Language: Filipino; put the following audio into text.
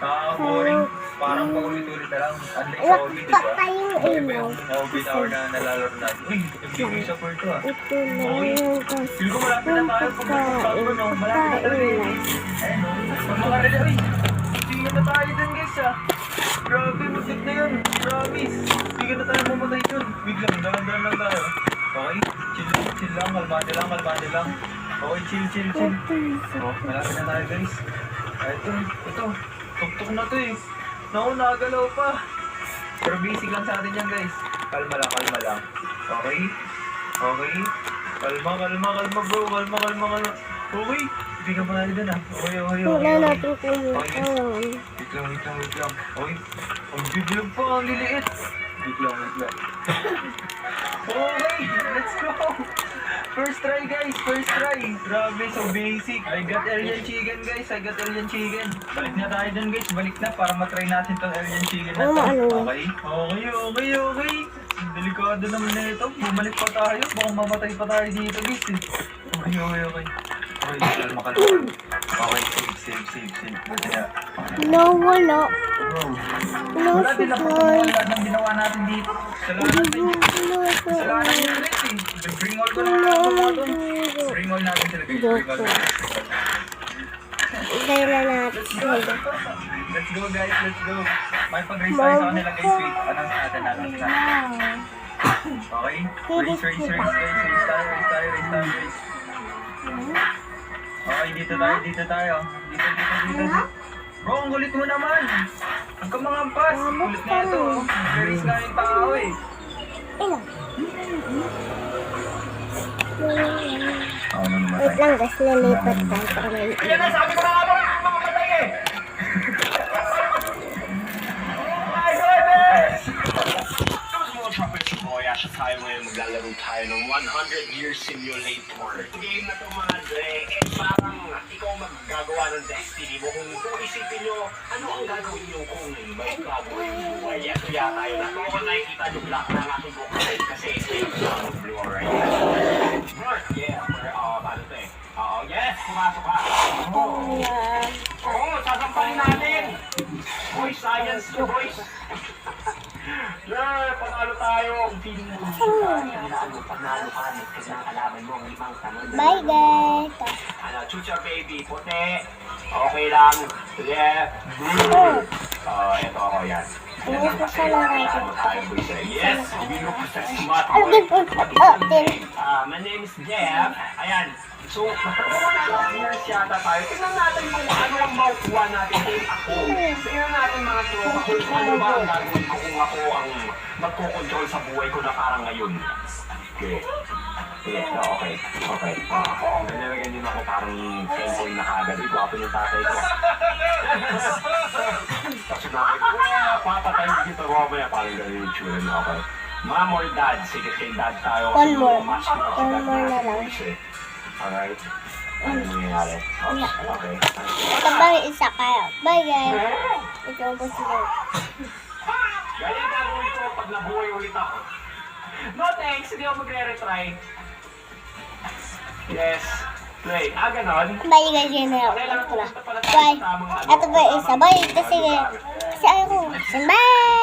Nakaka-boring. Parang paulit-ulit na lang. Unlike sa OB, di ba? Iba yung OB hour na nalalaro natin. Uy, MBK support to ah. Okay. Feel ko malapit na tayo pag mag-cover, no? Malapit na talaga yun eh. Ayun, no? Pag makarela, uy! Sige na tayo dun, guys ah. Grabe, mutik na yun. Promise. Sige na tayo pumatay dun. Wait lang, dalan-dalan lang tayo. Okay? Chill lang, kalmate lang. Okay, chill. Oh, malapit na tayo, guys. Ito. Tuktok na to eh. Naku, nakagalaw pa. Pero basic lang sa atin yan, guys. Kalma lang. Okay? Kalma, bro. Kalma. Okay? Hindi ka pa natin dun ah. Okay. Wala natin Okay. Wait lang. Okay. Ang bibilag pa, ang liliit. Wait lang. Okay, let's go. First try, guys. Grabe, so basic. I got Aryan chicken, guys. Balik na tayo dun, guys. Balik na para matry natin tong Aryan chicken na to. Okay. Delikado naman na ito. Bumalik pa tayo. Baka mamatay pa tayo dito, guys. Okay. Kalma. Okay, save. Kaya. No, wala. Wala din na pagkakulat ng ginawa natin dito. Kasalanan nyo ulit eh. Bring all ko naman natin. Bring all natin sila guys. Let's go guys. May pag-race tayo sa kanila guys. Wait, announce natin. Okay? Race tayo. Okay, dito tayo. Dito. Bro, ang kulit mo naman. Ang kamangampas. Kulit na ito. Race nga yung tao eh. Wait lang, guys. Lilipat tayo. Kaya na, sabi ko na nga ba, makamatay eh. My goodness! Trumpets Boy, Asha tayo ngayon maglalaro tayo ng 100-year simulator. Game na ito mga Dre, parang ikaw maggagawa ng destiny mo. Kung isipin nyo, ano ang gagawin nyo kung may bago yung buhay? Ito yata yun. Ako ko nakikita yung black na aking buhay kasi ito yung blue, alright? Mark, yeah, paano ito eh? Yes, pumasok ka. Sasampalin natin. Boys, science to boys. Yeah, panalo tayo. Feeling mo panalo ka, kalaban mo ang limang tanong. Bye, guys. Chucha baby, puti. Okay lang. Yeah. Ito ako yan. Yes, we look smart boy. My name is Jeff. Ayan. So, matapunan years yata tayo. Tignan natin kung ano ang makukuha natin kung ako. Tignan natin mga tropa kung ano ba ang gagawin ko kung ako ang magkocontrol sa buhay ko na parang ngayon. Okay. Ganyan ako parang tempoy na kagad. Iguwapo yung tatay ko. Tapos na ako, papatay dito ko ako. Parang ganyan yung tsura na ako. Mom or dad? Sige, kay dad tayo. One more na lang. Alright. Ano nangyayari? Okay. Sabay isa kayo. Bye, guys. Ito po sila. Ganyan gagawin ko pag nabuhay ulit ako. No thanks, hindi ako magre-retry. Yes. Play. Ganon. Bye, guys. Yun na lang. Bye. Ito ba isa? Bye. Kasi ayaw ko. Bye.